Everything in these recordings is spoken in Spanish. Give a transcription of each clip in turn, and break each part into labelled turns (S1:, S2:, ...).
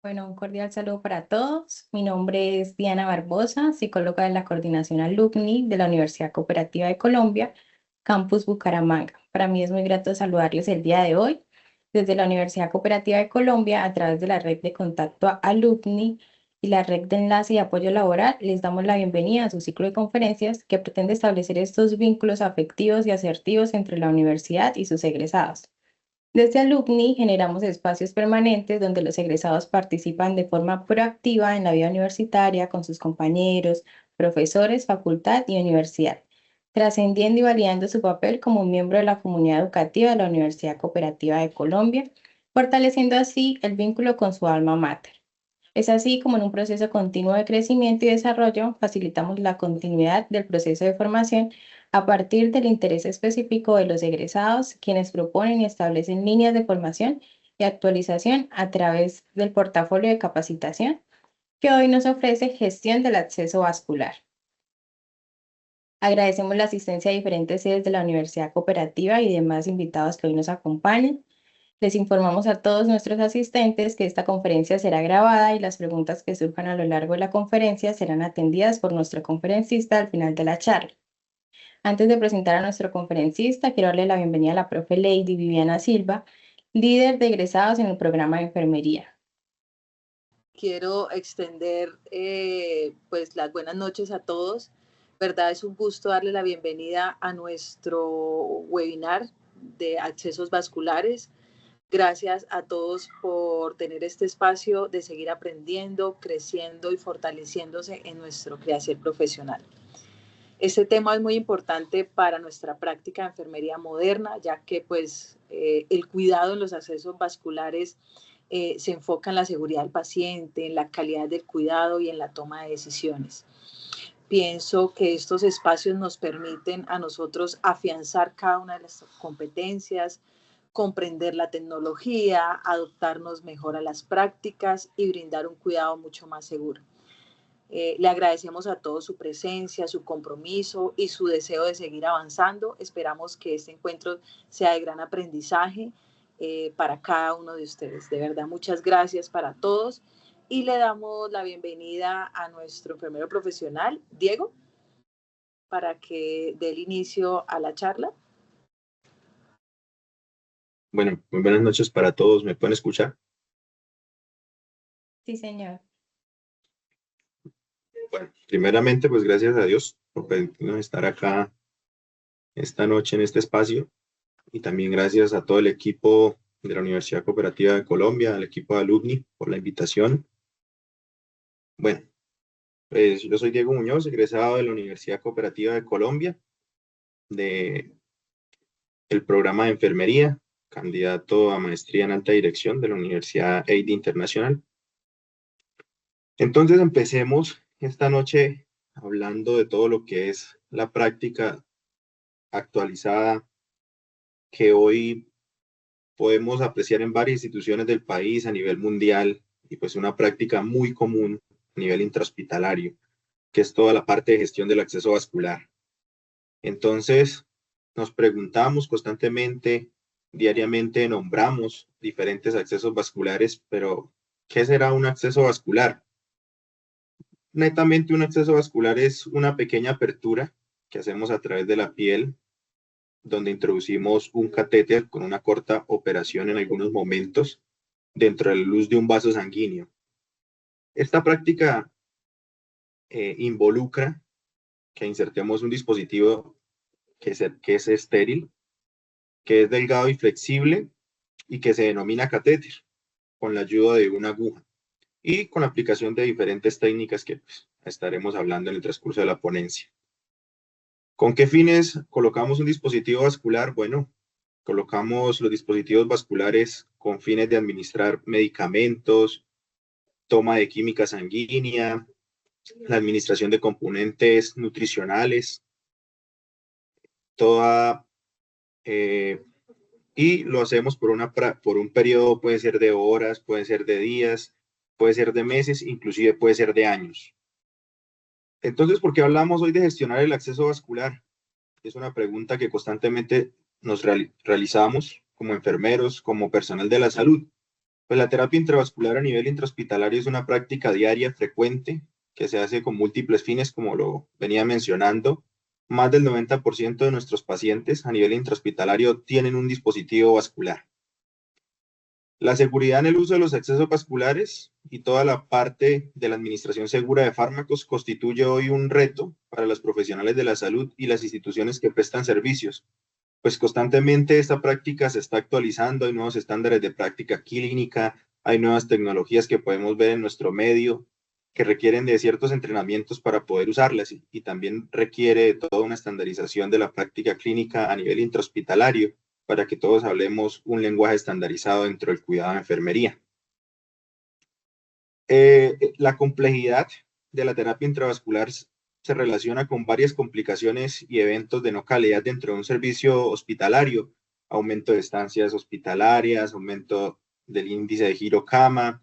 S1: Bueno, un cordial saludo para todos. Mi nombre es Diana Barbosa, psicóloga de la Coordinación Alumni de la Universidad Cooperativa de Colombia, Campus Bucaramanga. Para mí es muy grato saludarlos el día de hoy desde la Universidad Cooperativa de Colombia a través de la red de contacto a Alumni y la red de enlace y apoyo laboral. Les damos la bienvenida a su ciclo de conferencias que pretende establecer estos vínculos afectivos y asertivos entre la universidad y sus egresados. Desde Alumni generamos espacios permanentes donde los egresados participan de forma proactiva en la vida universitaria con sus compañeros, profesores, facultad y universidad, trascendiendo y validando su papel como un miembro de la comunidad educativa de la Universidad Cooperativa de Colombia, fortaleciendo así el vínculo con su alma mater. Es así como en un proceso continuo de crecimiento y desarrollo facilitamos la continuidad del proceso de formación a partir del interés específico de los egresados, quienes proponen y establecen líneas de formación y actualización a través del portafolio de capacitación que hoy nos ofrece gestión del acceso vascular. Agradecemos la asistencia de diferentes sedes de la Universidad Cooperativa y demás invitados que hoy nos acompañan. Les informamos a todos nuestros asistentes que esta conferencia será grabada y las preguntas que surjan a lo largo de la conferencia serán atendidas por nuestro conferencista al final de la charla. Antes de presentar a nuestro conferencista, quiero darle la bienvenida a la profe Lady Viviana Silva, líder de egresados en el programa de enfermería.
S2: Quiero extender pues las buenas noches a todos. ¿Verdad? Es un gusto darle la bienvenida a nuestro webinar de accesos vasculares. Gracias a todos por tener este espacio de seguir aprendiendo, creciendo y fortaleciéndose en nuestro quehacer profesional. Este tema es muy importante para nuestra práctica de enfermería moderna, ya que pues, el cuidado en los accesos vasculares se enfoca en la seguridad del paciente, en la calidad del cuidado y en la toma de decisiones. Pienso que estos espacios nos permiten a nosotros afianzar cada una de las competencias, comprender la tecnología, adaptarnos mejor a las prácticas y brindar un cuidado mucho más seguro. Le agradecemos a todos su presencia, su compromiso y su deseo de seguir avanzando. Esperamos que este encuentro sea de gran aprendizaje para cada uno de ustedes. De verdad, muchas gracias para todos. Y le damos la bienvenida a nuestro enfermero profesional, Diego, para que dé el inicio a la charla.
S3: Bueno, muy buenas noches para todos. ¿Me pueden escuchar?
S1: Sí, señor.
S3: Bueno, primeramente, pues gracias a Dios por permitirnos estar acá esta noche en este espacio y también gracias a todo el equipo de la Universidad Cooperativa de Colombia, al equipo de Alumni por la invitación. Bueno, pues yo soy Diego Muñoz, egresado de la Universidad Cooperativa de Colombia, del programa de enfermería, candidato a maestría en alta dirección de la Universidad EIDE Internacional. Entonces empecemos esta noche hablando de todo lo que es la práctica actualizada que hoy podemos apreciar en varias instituciones del país a nivel mundial y pues una práctica muy común a nivel intrahospitalario, que es toda la parte de gestión del acceso vascular. Entonces, nos preguntamos constantemente, diariamente nombramos diferentes accesos vasculares, pero ¿qué será un acceso vascular? Netamente un acceso vascular es una pequeña apertura que hacemos a través de la piel, donde introducimos un catéter con una corta operación en algunos momentos dentro de la luz de un vaso sanguíneo. Esta práctica involucra que insertemos un dispositivo que es estéril, que es delgado y flexible y que se denomina catéter, con la ayuda de una aguja y con la aplicación de diferentes técnicas que pues, estaremos hablando en el transcurso de la ponencia. ¿Con qué fines colocamos un dispositivo vascular? Bueno, colocamos los dispositivos vasculares con fines de administrar medicamentos, toma de química sanguínea, la administración de componentes nutricionales, y lo hacemos por un periodo, puede ser de horas, puede ser de días, puede ser de meses, inclusive puede ser de años. Entonces, ¿por qué hablamos hoy de gestionar el acceso vascular? Es una pregunta que constantemente nos realizamos como enfermeros, como personal de la salud. Pues la terapia intravascular a nivel intrahospitalario es una práctica diaria frecuente que se hace con múltiples fines, como lo venía mencionando. Más del 90% de nuestros pacientes a nivel intrahospitalario tienen un dispositivo vascular. La seguridad en el uso de los accesos vasculares y toda la parte de la administración segura de fármacos constituye hoy un reto para los profesionales de la salud y las instituciones que prestan servicios, pues constantemente esta práctica se está actualizando, hay nuevos estándares de práctica clínica, hay nuevas tecnologías que podemos ver en nuestro medio que requieren de ciertos entrenamientos para poder usarlas y también requiere de toda una estandarización de la práctica clínica a nivel intrahospitalario para que todos hablemos un lenguaje estandarizado dentro del cuidado de enfermería. La complejidad de la terapia intravascular se relaciona con varias complicaciones y eventos de no calidad dentro de un servicio hospitalario, aumento de estancias hospitalarias, aumento del índice de giro cama,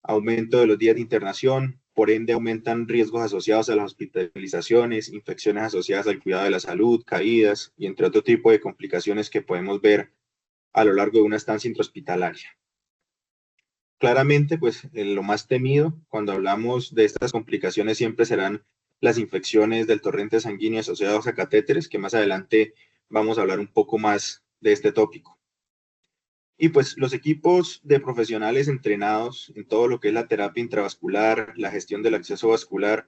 S3: aumento de los días de internación, por ende aumentan riesgos asociados a las hospitalizaciones, infecciones asociadas al cuidado de la salud, caídas y entre otro tipo de complicaciones que podemos ver a lo largo de una estancia intrahospitalaria. Claramente, pues lo más temido cuando hablamos de estas complicaciones siempre serán las infecciones del torrente sanguíneo asociados a catéteres, que más adelante vamos a hablar un poco más de este tópico. Y pues los equipos de profesionales entrenados en todo lo que es la terapia intravascular, la gestión del acceso vascular,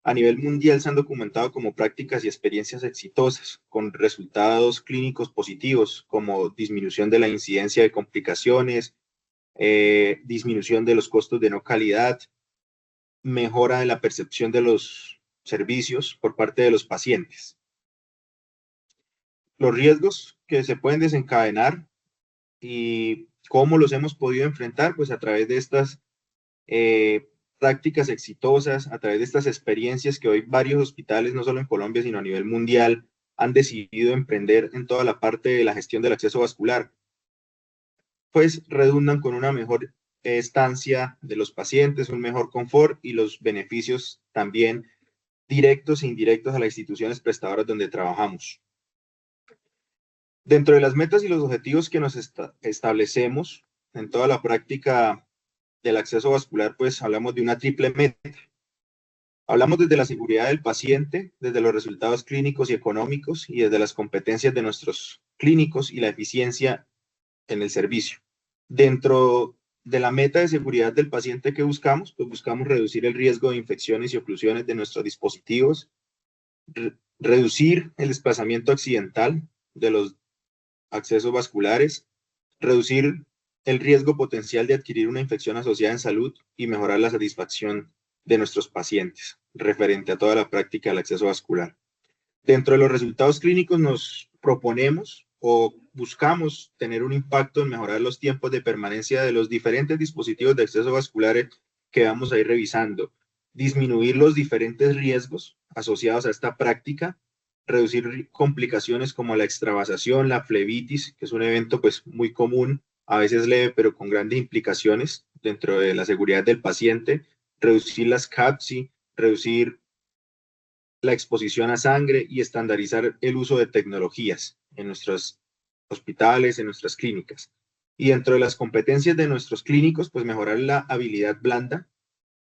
S3: a nivel mundial se han documentado como prácticas y experiencias exitosas, con resultados clínicos positivos, como disminución de la incidencia de complicaciones, disminución de los costos de no calidad, mejora de la percepción de los servicios por parte de los pacientes. Los riesgos que se pueden desencadenar y cómo los hemos podido enfrentar, pues a través de estas prácticas exitosas, a través de estas experiencias que hoy varios hospitales, no solo en Colombia, sino a nivel mundial, han decidido emprender en toda la parte de la gestión del acceso vascular, pues redundan con una mejor estancia de los pacientes, un mejor confort y los beneficios también directos e indirectos a las instituciones prestadoras donde trabajamos. Dentro de las metas y los objetivos que nos establecemos en toda la práctica del acceso vascular, pues hablamos de una triple meta. Hablamos desde la seguridad del paciente, desde los resultados clínicos y económicos y desde las competencias de nuestros clínicos y la eficiencia en el servicio. Dentro de la meta de seguridad del paciente que buscamos, pues buscamos reducir el riesgo de infecciones y oclusiones de nuestros dispositivos, reducir el desplazamiento accidental de los accesos vasculares, reducir el riesgo potencial de adquirir una infección asociada en salud y mejorar la satisfacción de nuestros pacientes referente a toda la práctica del acceso vascular. Dentro de los resultados clínicos nos proponemos o buscamos tener un impacto en mejorar los tiempos de permanencia de los diferentes dispositivos de acceso vascular que vamos a ir revisando, disminuir los diferentes riesgos asociados a esta práctica, reducir complicaciones como la extravasación, la flebitis, que es un evento pues muy común, a veces leve, pero con grandes implicaciones dentro de la seguridad del paciente, reducir las CAPSI, reducir la exposición a sangre y estandarizar el uso de tecnologías en nuestros hospitales, en nuestras clínicas. Y dentro de las competencias de nuestros clínicos, pues mejorar la habilidad blanda,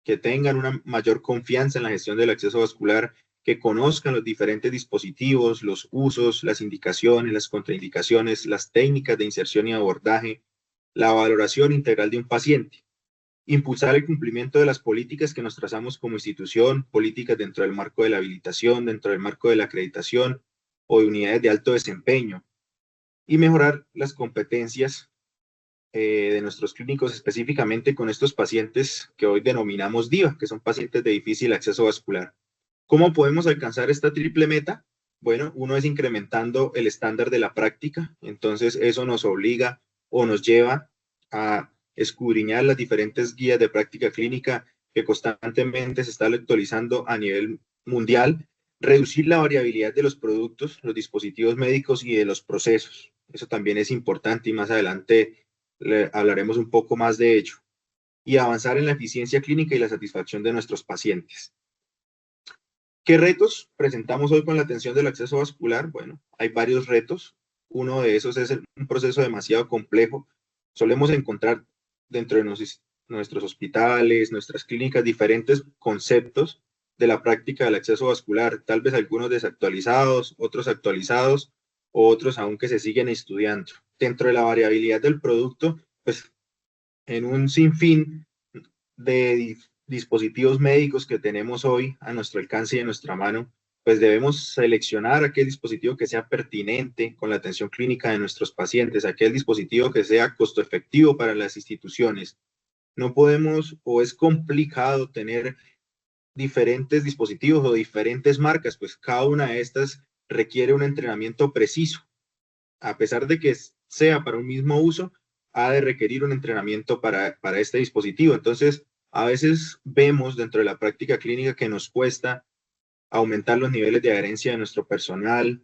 S3: que tengan una mayor confianza en la gestión del acceso vascular, que conozcan los diferentes dispositivos, los usos, las indicaciones, las contraindicaciones, las técnicas de inserción y abordaje, la valoración integral de un paciente. Impulsar el cumplimiento de las políticas que nos trazamos como institución, políticas dentro del marco de la habilitación, dentro del marco de la acreditación o de unidades de alto desempeño. Y mejorar las competencias de nuestros clínicos, específicamente con estos pacientes que hoy denominamos DIVA, que son pacientes de difícil acceso vascular. ¿Cómo podemos alcanzar esta triple meta? Bueno, uno es incrementando el estándar de la práctica, entonces eso nos obliga o nos lleva a escudriñar las diferentes guías de práctica clínica que constantemente se están actualizando a nivel mundial, reducir la variabilidad de los productos, los dispositivos médicos y de los procesos. Eso también es importante y más adelante hablaremos un poco más de ello. Y avanzar en la eficiencia clínica y la satisfacción de nuestros pacientes. ¿Qué retos presentamos hoy con la atención del acceso vascular? Bueno, hay varios retos. Uno de esos es un proceso demasiado complejo. Solemos encontrar dentro de nuestros hospitales, nuestras clínicas, diferentes conceptos de la práctica del acceso vascular, tal vez algunos desactualizados, otros actualizados, o otros aún que se siguen estudiando. Dentro de la variabilidad del producto, pues en un sinfín de dispositivos médicos que tenemos hoy a nuestro alcance y a nuestra mano, pues debemos seleccionar aquel dispositivo que sea pertinente con la atención clínica de nuestros pacientes, aquel dispositivo que sea costo efectivo para las instituciones. No podemos o es complicado tener diferentes dispositivos o diferentes marcas, pues cada una de estas requiere un entrenamiento preciso. A pesar de que sea para un mismo uso, ha de requerir un entrenamiento para este dispositivo. Entonces, a veces vemos dentro de la práctica clínica que nos cuesta aumentar los niveles de adherencia de nuestro personal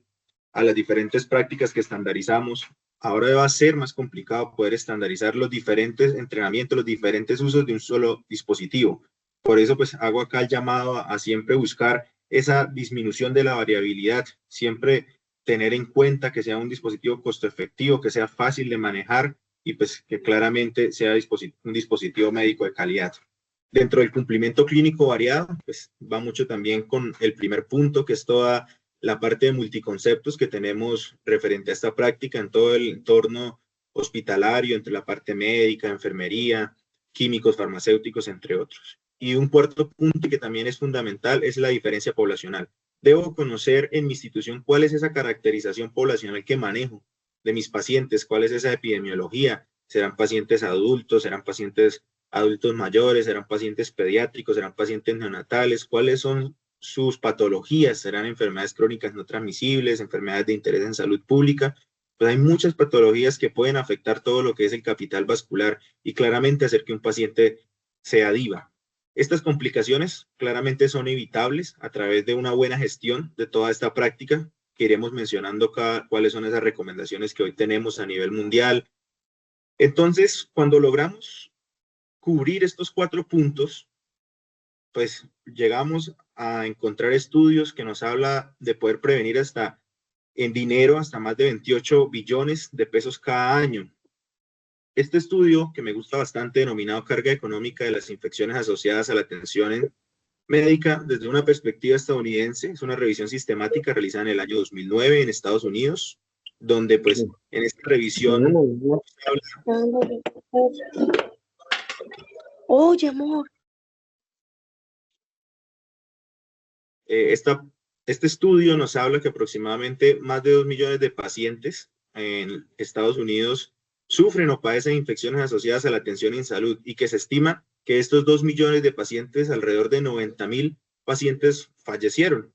S3: a las diferentes prácticas que estandarizamos. Ahora va a ser más complicado poder estandarizar los diferentes entrenamientos, los diferentes usos de un solo dispositivo. Por eso, pues, hago acá el llamado a siempre buscar esa disminución de la variabilidad, siempre tener en cuenta que sea un dispositivo costo efectivo, que sea fácil de manejar y pues que claramente sea un dispositivo médico de calidad. Dentro del cumplimiento clínico variado, pues va mucho también con el primer punto, que es toda la parte de multiconceptos que tenemos referente a esta práctica en todo el entorno hospitalario, entre la parte médica, enfermería, químicos, farmacéuticos, entre otros. Y un cuarto punto que también es fundamental es la diferencia poblacional. Debo conocer en mi institución cuál es esa caracterización poblacional que manejo de mis pacientes, cuál es esa epidemiología. ¿Serán pacientes adultos? ¿Serán pacientes adultos mayores? ¿Serán pacientes pediátricos? ¿Serán pacientes neonatales? ¿Cuáles son sus patologías? ¿Serán enfermedades crónicas no transmisibles? ¿Enfermedades de interés en salud pública? Pues hay muchas patologías que pueden afectar todo lo que es el capital vascular y claramente hacer que un paciente sea DIVA. Estas complicaciones claramente son evitables a través de una buena gestión de toda esta práctica, que iremos mencionando cuáles son esas recomendaciones que hoy tenemos a nivel mundial. Entonces, cuando logramos cubrir estos 4 puntos, pues llegamos a encontrar estudios que nos habla de poder prevenir hasta en dinero, hasta más de 28 billones de pesos cada año. Este estudio, que me gusta bastante, denominado Carga Económica de las Infecciones Asociadas a la Atención Médica desde una perspectiva estadounidense, es una revisión sistemática realizada en el año 2009 en Estados Unidos, donde pues en esta revisión...
S4: Oye, amor.
S3: Este estudio nos habla que aproximadamente más de 2 millones de pacientes en Estados Unidos sufren o padecen infecciones asociadas a la atención en salud y que se estima que estos 2 millones de pacientes, alrededor de 90,000 pacientes fallecieron.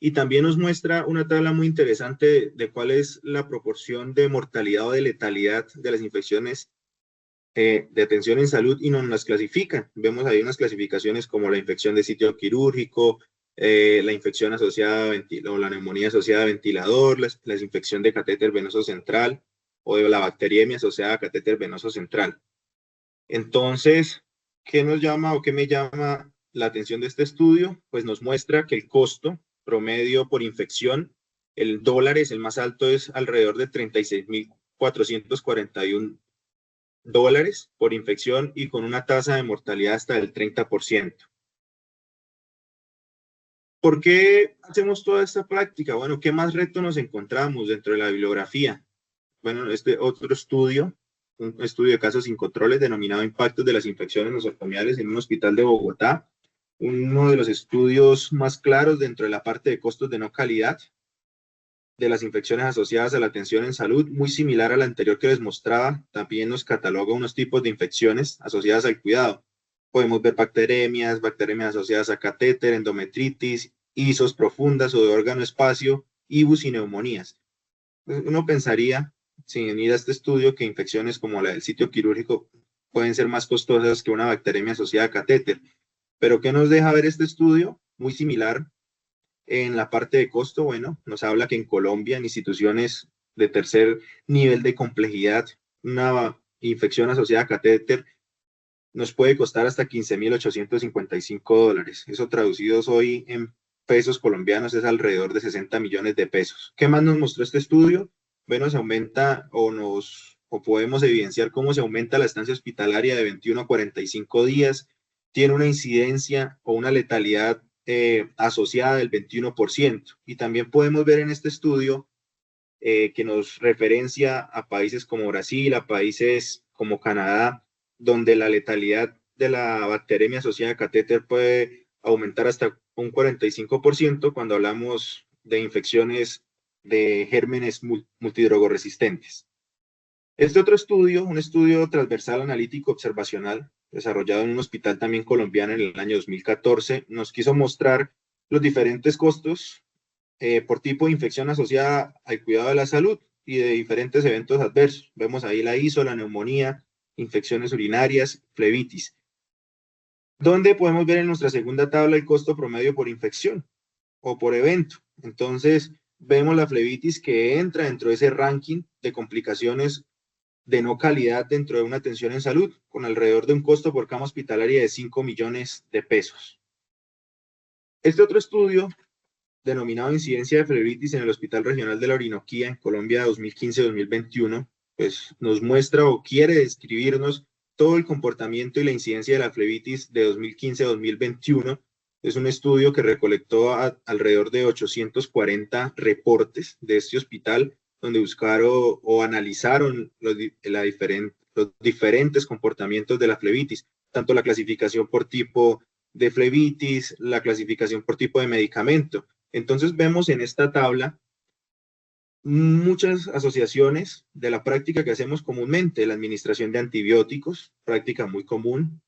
S3: Y también nos muestra una tabla muy interesante de cuál es la proporción de mortalidad o de letalidad de las infecciones de atención en salud y nos las clasifican. Vemos ahí unas clasificaciones como la infección de sitio quirúrgico, la infección asociada o la neumonía asociada a ventilador, la infección de catéter venoso central o de la bacteriemia asociada a catéter venoso central. Entonces, ¿qué nos llama o qué me llama la atención de este estudio? Pues nos muestra que el costo promedio por infección, el dólares, el más alto es alrededor de 36,441 dólares por infección y con una tasa de mortalidad hasta del 30%. ¿Por qué hacemos toda esta práctica? Bueno, ¿qué más reto nos encontramos dentro de la bibliografía? Bueno, este otro estudio, un estudio de casos sin controles denominado Impactos de las infecciones nosocomiales en un hospital de Bogotá, uno de los estudios más claros dentro de la parte de costos de no calidad de las infecciones asociadas a la atención en salud, muy similar al anterior que les mostraba. También nos cataloga unos tipos de infecciones asociadas al cuidado. Podemos ver bacteremias asociadas a catéter, endometritis, ISOs profundas o de órgano espacio, IBUS y neumonías. Uno pensaría, sin ir a este estudio, que infecciones como la del sitio quirúrgico pueden ser más costosas que una bacteremia asociada a catéter. Pero ¿qué nos deja ver este estudio? Muy similar. En la parte de costo, bueno, nos habla que en Colombia, en instituciones de tercer nivel de complejidad, una infección asociada a catéter nos puede costar hasta 15,855 dólares. Eso traducidos hoy en pesos colombianos es alrededor de 60 millones de pesos. ¿Qué más nos mostró este estudio? Bueno, se aumenta o nos o podemos evidenciar cómo se aumenta la estancia hospitalaria de 21 a 45 días, tiene una incidencia o una letalidad asociada del 21%. Y también podemos ver en este estudio que nos referencia a países como Brasil, a países como Canadá, donde la letalidad de la bacteremia asociada a catéter puede aumentar hasta un 45% cuando hablamos de infecciones de gérmenes multidrogoresistentes. Este otro estudio, un estudio transversal analítico observacional, desarrollado en un hospital también colombiano en el año 2014, nos quiso mostrar los diferentes costos por tipo de infección asociada al cuidado de la salud y de diferentes eventos adversos. Vemos ahí la ISO, la neumonía, infecciones urinarias, flebitis. Donde podemos ver en nuestra segunda tabla el costo promedio por infección o por evento. Entonces, vemos la flebitis que entra dentro de ese ranking de complicaciones de no calidad dentro de una atención en salud, con alrededor de un costo por cama hospitalaria de 5 millones de pesos. Este otro estudio, denominado Incidencia de Flebitis en el Hospital Regional de la Orinoquía en Colombia 2015-2021, pues nos muestra o quiere describirnos todo el comportamiento y la incidencia de la flebitis de 2015-2021. Es un estudio que recolectó alrededor de 840 reportes de este hospital, donde buscaron o analizaron los diferentes comportamientos de la flebitis, tanto la clasificación por tipo de flebitis, la clasificación por tipo de medicamento. Entonces vemos en esta tabla muchas asociaciones de la práctica que hacemos comúnmente, la administración de antibióticos, práctica muy común,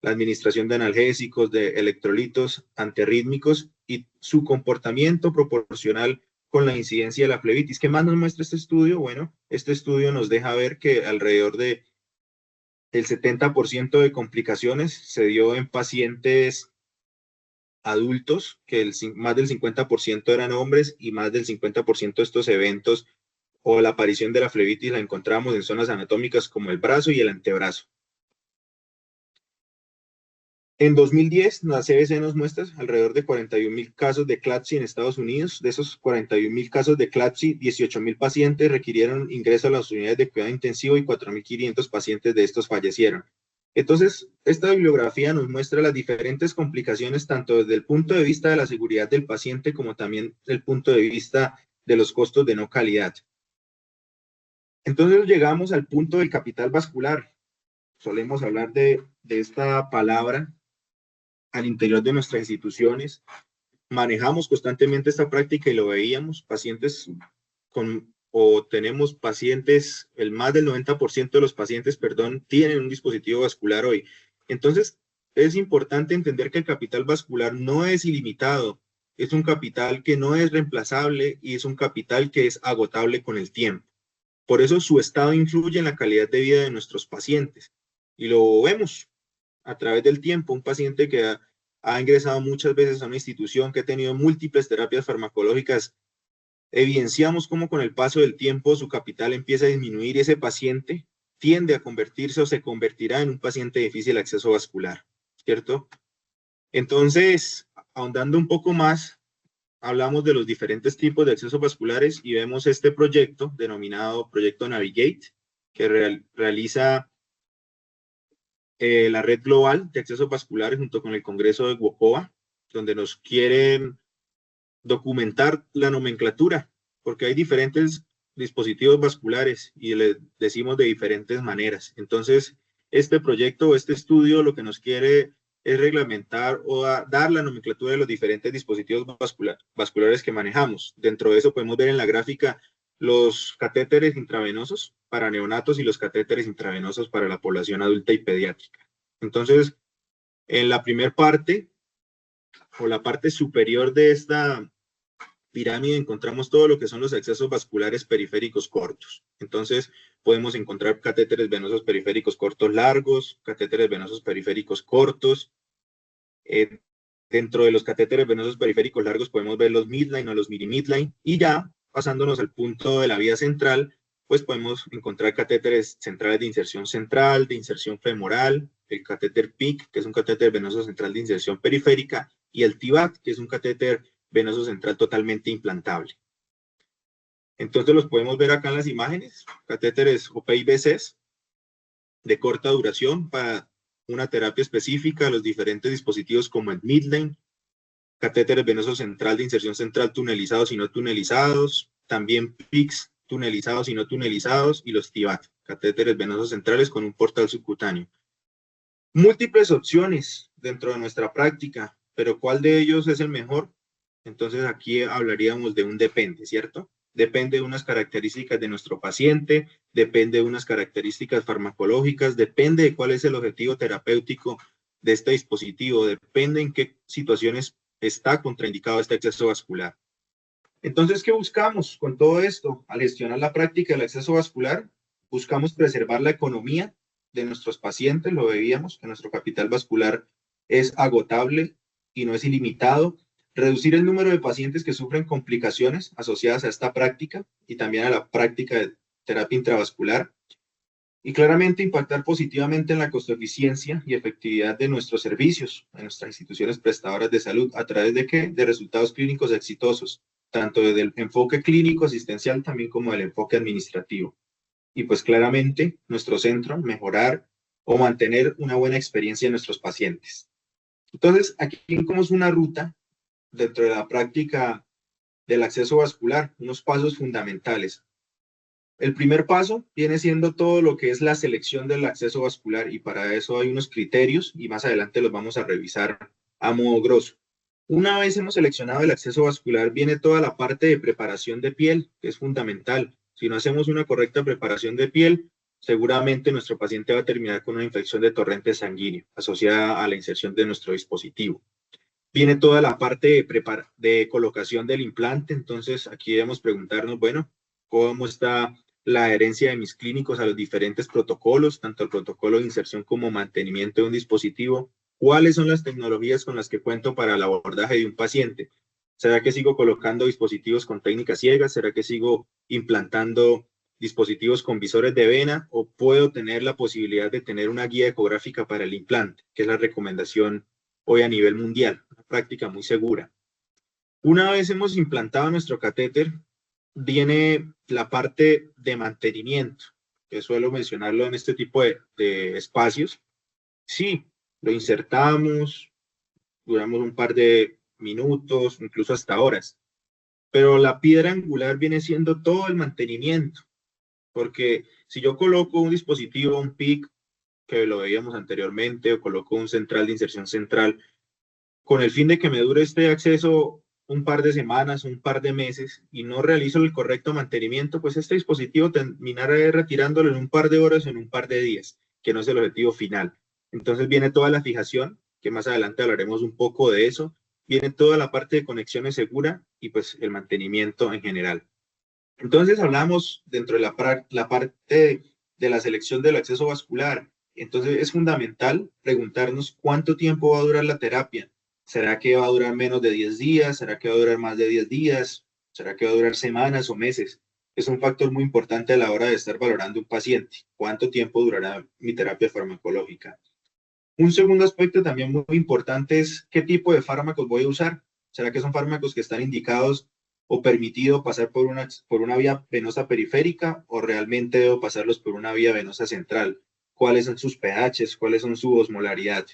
S3: la administración de analgésicos, de electrolitos antiarrítmicos y su comportamiento proporcional con la incidencia de la flebitis. ¿Qué más nos muestra este estudio? Bueno, este estudio nos deja ver que alrededor del 70% de complicaciones se dio en pacientes adultos, que más del 50% eran hombres y más del 50% de estos eventos o la aparición de la flebitis la encontramos en zonas anatómicas como el brazo y el antebrazo. En 2010, la CBC nos muestra alrededor de 41.000 casos de CLABSI en Estados Unidos. De esos 41.000 casos de CLABSI, 18.000 pacientes requirieron ingreso a las unidades de cuidado intensivo y 4.500 pacientes de estos fallecieron. Entonces, esta bibliografía nos muestra las diferentes complicaciones tanto desde el punto de vista de la seguridad del paciente como también desde el punto de vista de los costos de no calidad. Entonces llegamos al punto del capital vascular. Solemos hablar de esta palabra al interior de nuestras instituciones. Manejamos constantemente esta práctica y lo veíamos, pacientes tenemos pacientes, el más del 90% de los pacientes, tienen un dispositivo vascular hoy. Entonces, es importante entender que el capital vascular no es ilimitado, es un capital que no es reemplazable y es un capital que es agotable con el tiempo. Por eso su estado influye en la calidad de vida de nuestros pacientes. Y lo vemos a través del tiempo, un paciente que ha ingresado muchas veces a una institución, que ha tenido múltiples terapias farmacológicas, evidenciamos cómo con el paso del tiempo su capital empieza a disminuir y ese paciente tiende a convertirse o se convertirá en un paciente de difícil acceso vascular, ¿cierto? Entonces, ahondando un poco más, hablamos de los diferentes tipos de accesos vasculares y vemos este proyecto denominado Proyecto Navigate, que realiza la Red Global de Accesos Vasculares junto con el Congreso de WOCOA, donde nos quieren documentar la nomenclatura, porque hay diferentes dispositivos vasculares y les decimos de diferentes maneras. Entonces, este proyecto o este estudio lo que nos quiere es reglamentar o dar la nomenclatura de los diferentes dispositivos vasculares que manejamos. Dentro de eso podemos ver en la gráfica los catéteres intravenosos para neonatos y los catéteres intravenosos para la población adulta y pediátrica. Entonces, en la primera parte, o la parte superior de esta pirámide, encontramos todo lo que son los accesos vasculares periféricos cortos. Entonces, podemos encontrar catéteres venosos periféricos cortos largos, catéteres venosos periféricos cortos. Dentro de los catéteres venosos periféricos largos podemos ver los midline o los midi-midline, y ya pasándonos al punto de la vía central, pues podemos encontrar catéteres centrales de inserción central, de inserción femoral, el catéter PIC, que es un catéter venoso central de inserción periférica, y el TIVAT, que es un catéter venoso central totalmente implantable. Entonces los podemos ver acá en las imágenes, catéteres o PIBCs de corta duración para una terapia específica, los diferentes dispositivos como el Midline, catéteres venosos central de inserción central tunelizados y no tunelizados, también PICS tunelizados y no tunelizados, y los TIVAT, catéteres venosos centrales con un portal subcutáneo. Múltiples opciones dentro de nuestra práctica, pero ¿cuál de ellos es el mejor? Entonces aquí hablaríamos de un depende, ¿cierto? Depende de unas características de nuestro paciente, depende de unas características farmacológicas, depende de cuál es el objetivo terapéutico de este dispositivo, depende en qué situaciones está contraindicado este acceso vascular. Entonces, ¿qué buscamos con todo esto? Al gestionar la práctica del acceso vascular, buscamos preservar la economía de nuestros pacientes, lo veíamos, que nuestro capital vascular es agotable y no es ilimitado, reducir el número de pacientes que sufren complicaciones asociadas a esta práctica y también a la práctica de terapia intravascular, y claramente impactar positivamente en la costo-eficiencia y efectividad de nuestros servicios, en nuestras instituciones prestadoras de salud, ¿a través de qué? De resultados clínicos exitosos, tanto desde el enfoque clínico asistencial también como del enfoque administrativo. Y pues claramente nuestro centro, mejorar o mantener una buena experiencia en nuestros pacientes. Entonces, aquí tenemos una ruta dentro de la práctica del acceso vascular, unos pasos fundamentales. El primer paso viene siendo todo lo que es la selección del acceso vascular, y para eso hay unos criterios y más adelante los vamos a revisar a modo grosso. Una vez hemos seleccionado el acceso vascular, viene toda la parte de preparación de piel, que es fundamental. Si no hacemos una correcta preparación de piel, seguramente nuestro paciente va a terminar con una infección de torrente sanguíneo asociada a la inserción de nuestro dispositivo. Viene toda la parte de colocación del implante, entonces aquí debemos preguntarnos, bueno, ¿cómo está la adherencia de mis clínicos a los diferentes protocolos, tanto el protocolo de inserción como mantenimiento de un dispositivo? ¿Cuáles son las tecnologías con las que cuento para el abordaje de un paciente? ¿Será que sigo colocando dispositivos con técnicas ciegas? ¿Será que sigo implantando dispositivos con visores de vena? ¿O puedo tener la posibilidad de tener una guía ecográfica para el implante, que es la recomendación hoy a nivel mundial? Una práctica muy segura. Una vez hemos implantado nuestro catéter, viene la parte de mantenimiento, que suelo mencionarlo en este tipo de espacios. Sí, lo insertamos, duramos un par de minutos, incluso hasta horas, pero la piedra angular viene siendo todo el mantenimiento, porque si yo coloco un dispositivo, un PIC, que lo veíamos anteriormente, o coloco un central de inserción central, con el fin de que me dure este acceso un par de semanas, un par de meses, y no realizo el correcto mantenimiento, pues este dispositivo terminará retirándolo en un par de horas o en un par de días, que no es el objetivo final. Entonces viene toda la fijación, que más adelante hablaremos un poco de eso, viene toda la parte de conexiones segura y pues el mantenimiento en general. Entonces hablamos dentro de la parte de la selección del acceso vascular. Entonces es fundamental preguntarnos cuánto tiempo va a durar la terapia. ¿Será que va a durar menos de 10 días? ¿Será que va a durar más de 10 días? ¿Será que va a durar semanas o meses? Es un factor muy importante a la hora de estar valorando un paciente. ¿Cuánto tiempo durará mi terapia farmacológica? Un segundo aspecto también muy importante es qué tipo de fármacos voy a usar. ¿Será que son fármacos que están indicados o permitido pasar por una vía venosa periférica, o realmente debo pasarlos por una vía venosa central? ¿Cuáles son sus pHs? ¿Cuáles son su osmolaridad?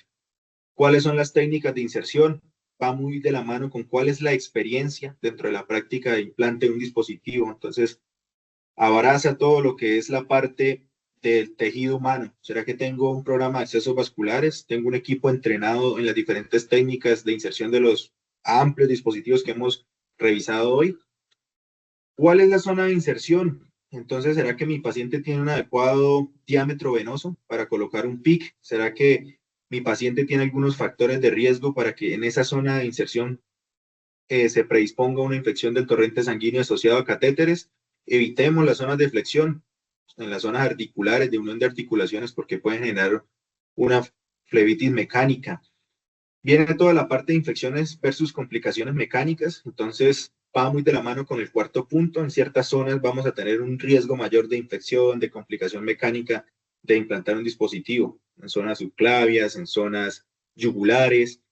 S3: ¿Cuáles son las técnicas de inserción? Va muy de la mano con cuál es la experiencia dentro de la práctica de implante de un dispositivo. Entonces, abraza todo lo que es la parte del tejido humano. ¿Será que tengo un programa de accesos vasculares? ¿Tengo un equipo entrenado en las diferentes técnicas de inserción de los amplios dispositivos que hemos revisado hoy? ¿Cuál es la zona de inserción? Entonces, ¿será que mi paciente tiene un adecuado diámetro venoso para colocar un PIC? ¿Será que mi paciente tiene algunos factores de riesgo para que en esa zona de inserción se predisponga una infección del torrente sanguíneo asociado a catéteres? Evitemos las zonas de flexión en las zonas articulares, de unión de articulaciones, porque pueden generar una flebitis mecánica. Viene toda la parte de infecciones versus complicaciones mecánicas, entonces va muy de la mano con el cuarto punto. En ciertas zonas vamos a tener un riesgo mayor de infección, de complicación mecánica, de implantar un dispositivo, en zonas subclavias, en zonas yugulares.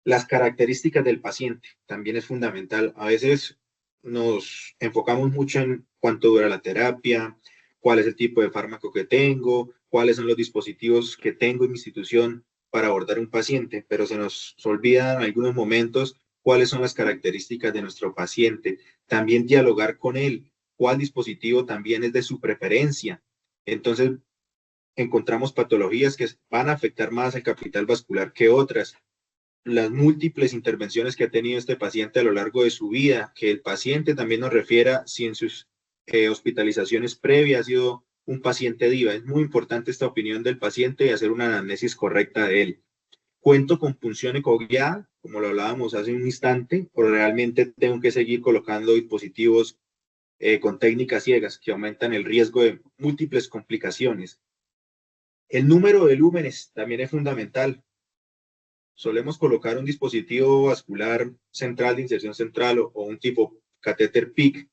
S3: Las características del paciente también es fundamental. A veces nos enfocamos mucho en cuánto dura la terapia, cuál es el tipo de fármaco que tengo, cuáles son los dispositivos que tengo en mi institución para abordar un paciente, pero se nos olvidan en algunos momentos cuáles son las características de nuestro paciente. También dialogar con él, cuál dispositivo también es de su preferencia. Entonces, encontramos patologías que van a afectar más al capital vascular que otras. Las múltiples intervenciones que ha tenido este paciente a lo largo de su vida, que el paciente también nos refiera si en sus hospitalizaciones previas ha sido un paciente DIVA. Es muy importante esta opinión del paciente y hacer una anamnesis correcta de él. ¿Cuento con punción ecoguiada, como lo hablábamos hace un instante, o realmente tengo que seguir colocando dispositivos con técnicas ciegas que aumentan el riesgo de múltiples complicaciones? El número de lúmenes también es fundamental. Solemos colocar un dispositivo vascular central de inserción central o un tipo catéter PIC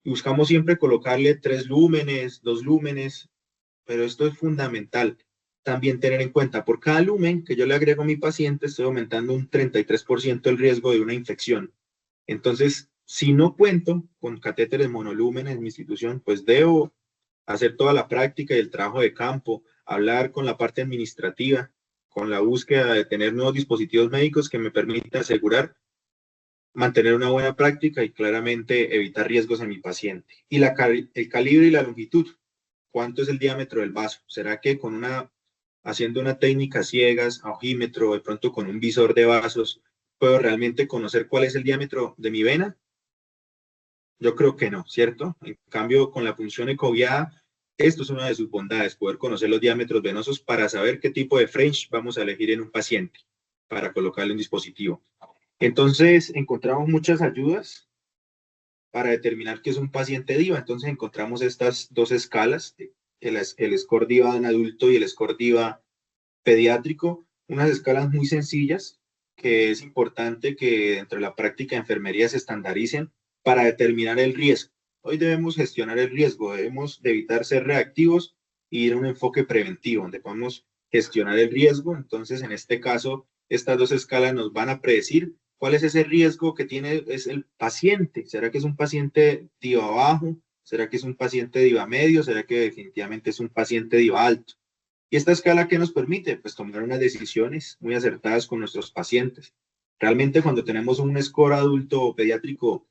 S3: y buscamos siempre colocarle 3 lúmenes, 2 lúmenes, pero esto es fundamental. También tener en cuenta, por cada lumen que yo le agrego a mi paciente, estoy aumentando un 33% el riesgo de una infección. Entonces, si no cuento con catéteres monolúmenes en mi institución, pues debo hacer toda la práctica y el trabajo de campo, hablar con la parte administrativa, con la búsqueda de tener nuevos dispositivos médicos que me permitan asegurar mantener una buena práctica y claramente evitar riesgos en mi paciente. Y el calibre y la longitud. ¿Cuánto es el diámetro del vaso? ¿Será que haciendo una técnica ciegas, a ojímetro, de pronto con un visor de vasos, puedo realmente conocer cuál es el diámetro de mi vena? Yo creo que no, ¿cierto? En cambio, con la punción ecoguiada, esto es una de sus bondades, poder conocer los diámetros venosos para saber qué tipo de French vamos a elegir en un paciente para colocarle un dispositivo. Entonces, encontramos muchas ayudas para determinar que es un paciente DIVA. Entonces, encontramos estas dos escalas, el score DIVA en adulto y el score DIVA pediátrico, unas escalas muy sencillas que es importante que dentro de la práctica de enfermería se estandaricen para determinar el riesgo. Hoy debemos gestionar el riesgo, debemos de evitar ser reactivos y ir a un enfoque preventivo, donde podemos gestionar el riesgo. Entonces, en este caso, estas dos escalas nos van a predecir cuál es ese riesgo que tiene es el paciente. ¿Será que es un paciente DIVA bajo? ¿Será que es un paciente DIVA medio? ¿Será que definitivamente es un paciente DIVA alto? ¿Y esta escala qué nos permite? Pues tomar unas decisiones muy acertadas con nuestros pacientes. Realmente cuando tenemos un score adulto o pediátrico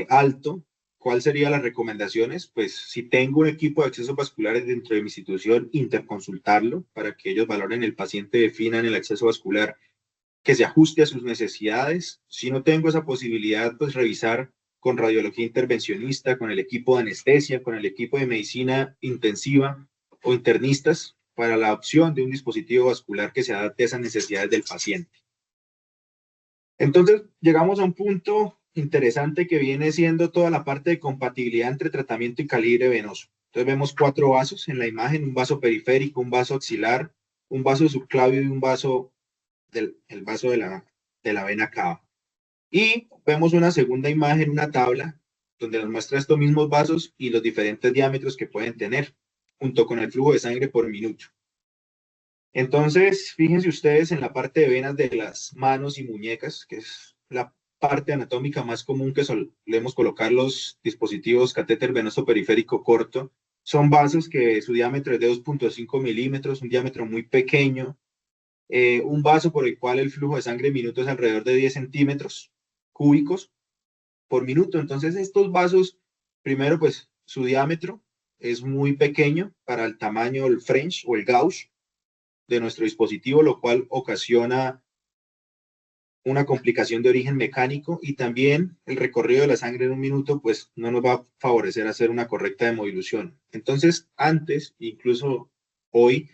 S3: alto, ¿cuál serían las recomendaciones? Pues si tengo un equipo de accesos vasculares dentro de mi institución, interconsultarlo para que ellos valoren el paciente, definan el acceso vascular que se ajuste a sus necesidades. Si no tengo esa posibilidad, pues revisar con radiología intervencionista, con el equipo de anestesia, con el equipo de medicina intensiva o internistas para la opción de un dispositivo vascular que se adapte a esas necesidades del paciente. Entonces, llegamos a un punto interesante que viene siendo toda la parte de compatibilidad entre tratamiento y calibre venoso. Entonces, vemos 4 vasos en la imagen, un vaso periférico, un vaso axilar, un vaso subclavio y un vaso el vaso de la vena cava. Y vemos una segunda imagen, una tabla, donde nos muestra estos mismos vasos y los diferentes diámetros que pueden tener, junto con el flujo de sangre por minuto. Entonces, fíjense ustedes en la parte de venas de las manos y muñecas, que es la parte anatómica más común que solemos colocar los dispositivos catéter venoso periférico corto. Son vasos que su diámetro es de 2.5 milímetros, un diámetro muy pequeño, un vaso por el cual el flujo de sangre en minuto es alrededor de 10 centímetros cúbicos por minuto. Entonces estos vasos, primero pues su diámetro es muy pequeño para el tamaño del French o el gauge de nuestro dispositivo, lo cual ocasiona una complicación de origen mecánico y también el recorrido de la sangre en un minuto pues no nos va a favorecer hacer una correcta hemodilución. Entonces antes, incluso hoy,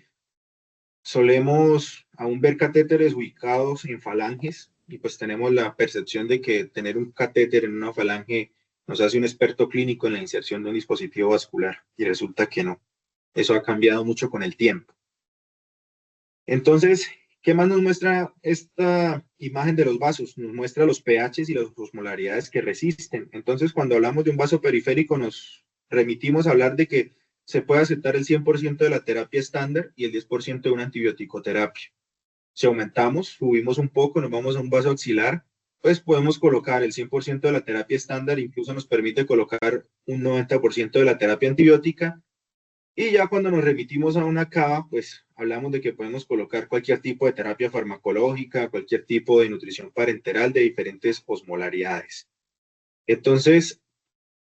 S3: solemos aún ver catéteres ubicados en falanges y pues tenemos la percepción de que tener un catéter en una falange nos hace un experto clínico en la inserción de un dispositivo vascular y resulta que no. Eso ha cambiado mucho con el tiempo. Entonces, ¿qué más nos muestra esta imagen de los vasos? Nos muestra los pHs y las osmolaridades que resisten. Entonces, cuando hablamos de un vaso periférico, nos remitimos a hablar de que se puede aceptar el 100% de la terapia estándar y el 10% de una antibiótico terapia. Si aumentamos, subimos un poco, nos vamos a un vaso axilar, pues podemos colocar el 100% de la terapia estándar, incluso nos permite colocar un 90% de la terapia antibiótica. Y ya cuando nos remitimos a una cava, pues hablamos de que podemos colocar cualquier tipo de terapia farmacológica, cualquier tipo de nutrición parenteral de diferentes osmolaridades. Entonces,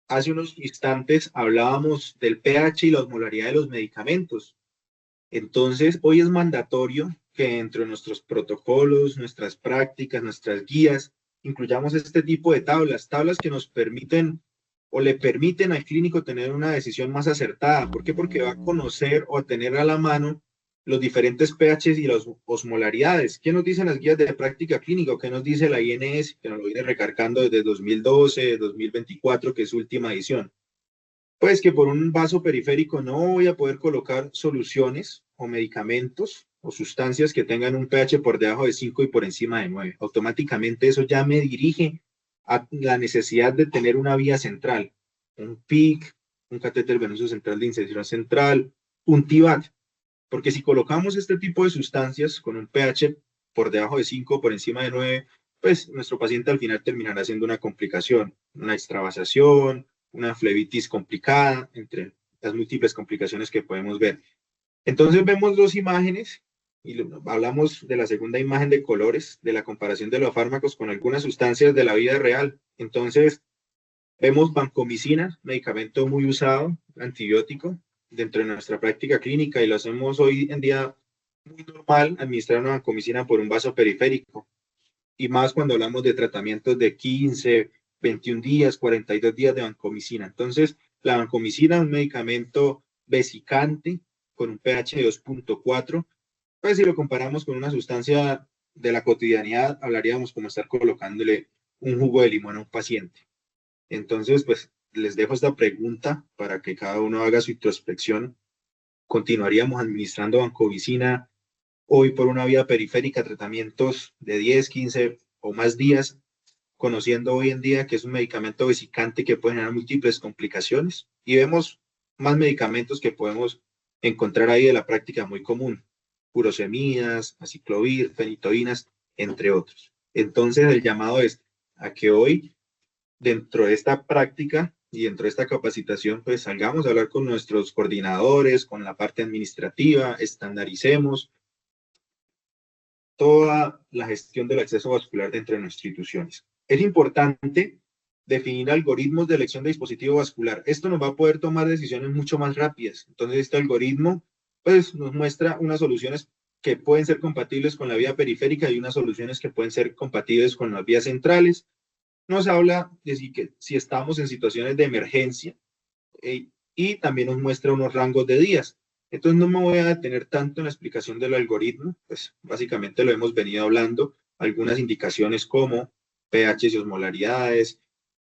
S3: hace unos instantes hablábamos del pH y la osmolaridad de los medicamentos. Entonces, hoy es mandatorio que entre nuestros protocolos, nuestras prácticas, nuestras guías, incluyamos este tipo de tablas que nos permiten o le permiten al clínico tener una decisión más acertada. ¿Por qué? Porque va a conocer o a tener a la mano los diferentes pHs y las osmolaridades. ¿Qué nos dicen las guías de práctica clínica? ¿Qué nos dice la INS? Que nos lo viene recargando desde 2012, 2024, que es su última edición. Pues que por un vaso periférico no voy a poder colocar soluciones o medicamentos o sustancias que tengan un pH por debajo de 5 y por encima de 9. Automáticamente eso ya me dirige a la necesidad de tener una vía central, un PIC, un catéter venoso central de inserción central, un TIVAT. Porque si colocamos este tipo de sustancias con un pH por debajo de 5 o por encima de 9, pues nuestro paciente al final terminará haciendo una complicación, una extravasación, una flebitis complicada, entre las múltiples complicaciones que podemos ver. Entonces vemos dos imágenes y hablamos de la segunda imagen de colores, de la comparación de los fármacos con algunas sustancias de la vida real. Entonces vemos vancomicina, medicamento muy usado, antibiótico, dentro de nuestra práctica clínica, y lo hacemos hoy en día muy normal administrar una vancomicina por un vaso periférico, y más cuando hablamos de tratamientos de 15, 21 días, 42 días de vancomicina. Entonces, la vancomicina es un medicamento vesicante con un pH de 2.4, pues si lo comparamos con una sustancia de la cotidianidad, hablaríamos como estar colocándole un jugo de limón a un paciente. Entonces, pues les dejo esta pregunta para que cada uno haga su introspección. ¿Continuaríamos administrando vancomicina hoy por una vía periférica, tratamientos de 10, 15 o más días, conociendo hoy en día que es un medicamento vesicante que puede generar múltiples complicaciones? Y vemos más medicamentos que podemos encontrar ahí de la práctica muy común, furosemidas, aciclovir, fenitoínas, entre otros. Entonces, el llamado es a que hoy, dentro de esta práctica y dentro de esta capacitación, pues salgamos a hablar con nuestros coordinadores, con la parte administrativa, estandaricemos toda la gestión del acceso vascular dentro de nuestras instituciones. Es importante definir algoritmos de elección de dispositivo vascular. Esto nos va a poder tomar decisiones mucho más rápidas. Entonces, este algoritmo pues, nos muestra unas soluciones que pueden ser compatibles con la vía periférica y unas soluciones que pueden ser compatibles con las vías centrales. Nos habla de si estamos en situaciones de emergencia y también nos muestra unos rangos de días. Entonces no me voy a detener tanto en la explicación del algoritmo, pues básicamente lo hemos venido hablando, algunas indicaciones como pH y osmolaridades,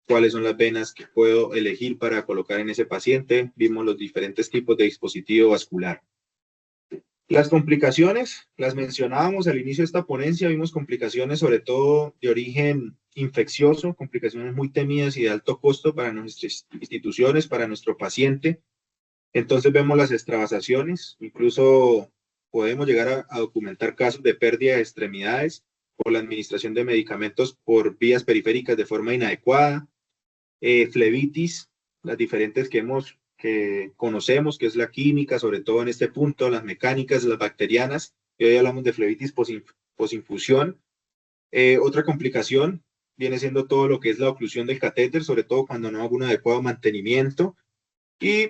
S3: cuáles son las venas que puedo elegir para colocar en ese paciente, vimos los diferentes tipos de dispositivo vascular. Las complicaciones, las mencionábamos al inicio de esta ponencia, vimos complicaciones sobre todo de origen infeccioso, complicaciones muy temidas y de alto costo para nuestras instituciones, para nuestro paciente. Entonces vemos las extravasaciones, incluso podemos llegar a documentar casos de pérdida de extremidades por la administración de medicamentos por vías periféricas de forma inadecuada, flebitis, las diferentes que conocemos, que es la química, sobre todo en este punto, las mecánicas, las bacterianas, y hoy hablamos de flebitis posinfusión. Otra complicación viene siendo todo lo que es la oclusión del catéter, sobre todo cuando no hago un adecuado mantenimiento, y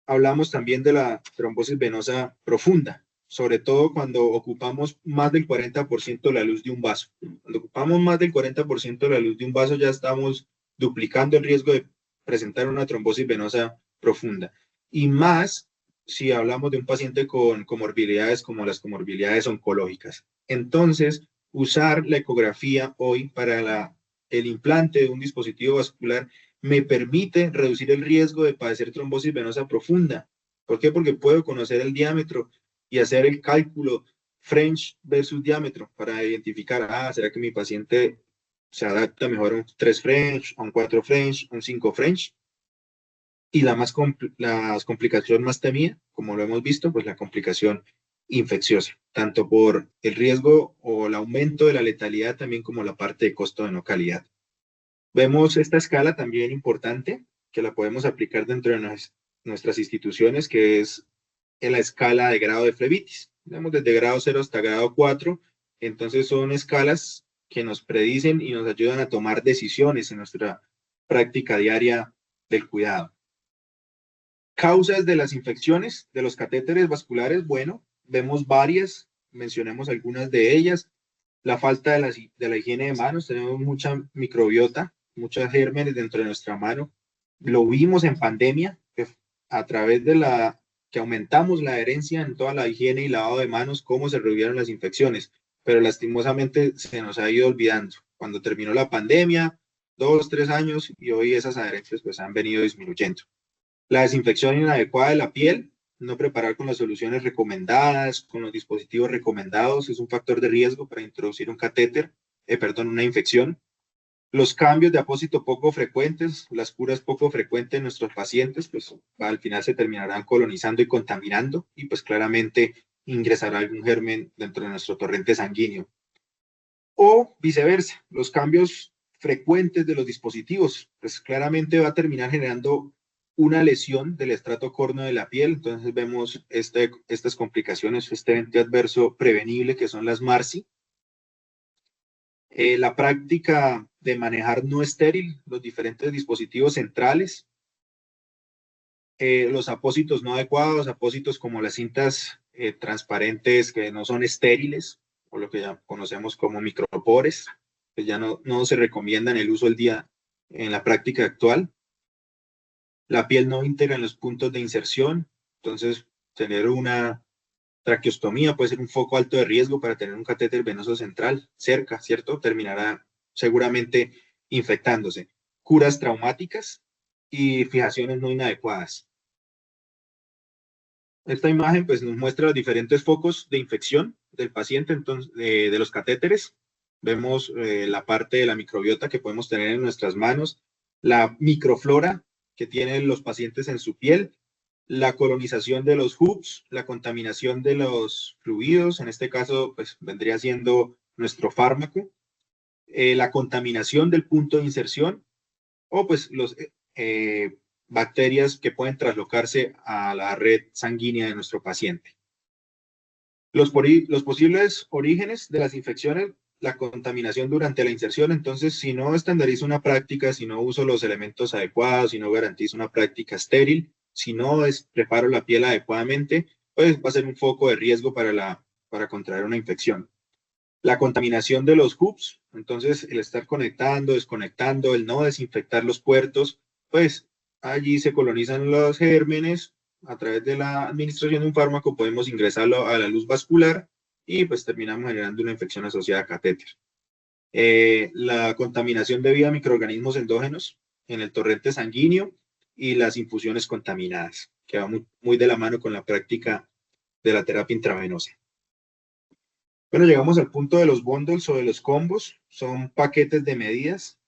S3: hablamos también de la trombosis venosa profunda, sobre todo cuando ocupamos más del 40% de la luz de un vaso. Cuando ocupamos más del 40% de la luz de un vaso, ya estamos duplicando el riesgo de presentar una trombosis venosa profunda. Y más si hablamos de un paciente con comorbilidades como las comorbilidades oncológicas. Entonces, usar la ecografía hoy para el implante de un dispositivo vascular me permite reducir el riesgo de padecer trombosis venosa profunda. ¿Por qué? Porque puedo conocer el diámetro y hacer el cálculo French versus diámetro para identificar, ¿será que mi paciente se adapta mejor a un 3 French, a un 4 French, a un 5 French? Y las complicación más temida, como lo hemos visto, pues la complicación infecciosa, tanto por el riesgo o el aumento de la letalidad, también como la parte de costo de no calidad. Vemos esta escala también importante, que la podemos aplicar dentro de nuestras instituciones, que es en la escala de grado de flebitis. Vemos desde grado 0 hasta grado 4, entonces son escalas que nos predicen y nos ayudan a tomar decisiones en nuestra práctica diaria del cuidado. Causas de las infecciones de los catéteres vasculares, bueno, vemos varias, mencionemos algunas de ellas. La falta de la higiene de manos, tenemos mucha microbiota, muchos gérmenes dentro de nuestra mano. Lo vimos en pandemia, que a través de que aumentamos la adherencia en toda la higiene y lavado de manos, cómo se redujeron las infecciones, pero lastimosamente se nos ha ido olvidando. Cuando terminó la pandemia, 2, 3 años, y hoy esas adherencias pues han venido disminuyendo. La desinfección inadecuada de la piel, no preparar con las soluciones recomendadas, con los dispositivos recomendados, es un factor de riesgo para introducir un catéter, una infección. Los cambios de apósito poco frecuentes, las curas poco frecuentes en nuestros pacientes, pues al final se terminarán colonizando y contaminando, y pues claramente ingresará algún germen dentro de nuestro torrente sanguíneo. O viceversa, los cambios frecuentes de los dispositivos, pues claramente va a terminar generando una lesión del estrato córneo de la piel. Entonces vemos estas complicaciones, este evento adverso prevenible que son las MARSI. La práctica de manejar no estéril los diferentes dispositivos centrales, los apósitos no adecuados, apósitos como las cintas transparentes que no son estériles, o lo que ya conocemos como micropores, que ya no se recomiendan el uso del día en la práctica actual. La piel no íntegra en los puntos de inserción, entonces tener una traqueostomía puede ser un foco alto de riesgo para tener un catéter venoso central cerca, ¿cierto? Terminará seguramente infectándose. Curas traumáticas y fijaciones no inadecuadas. Esta imagen pues nos muestra los diferentes focos de infección del paciente, entonces, de los catéteres. Vemos la parte de la microbiota que podemos tener en nuestras manos, la microflora que tienen los pacientes en su piel, la colonización de los hoops, la contaminación de los fluidos, en este caso pues vendría siendo nuestro fármaco, la contaminación del punto de inserción o pues los bacterias que pueden traslocarse a la red sanguínea de nuestro paciente. Los posibles orígenes de las infecciones, la contaminación durante la inserción. Entonces, si no estandarizo una práctica, si no uso los elementos adecuados, si no garantizo una práctica estéril, si no preparo la piel adecuadamente, pues va a ser un foco de riesgo para contraer una infección. La contaminación de los hoops, entonces el estar conectando, desconectando, el no desinfectar los puertos, pues allí se colonizan los gérmenes. A través de la administración de un fármaco podemos ingresarlo a la luz vascular y pues terminamos generando una infección asociada a catéter. La contaminación debida a microorganismos endógenos en el torrente sanguíneo y las infusiones contaminadas, que va muy de la mano con la práctica de la terapia intravenosa. Bueno, llegamos al punto de los bundles o de los combos. Son paquetes de medidas.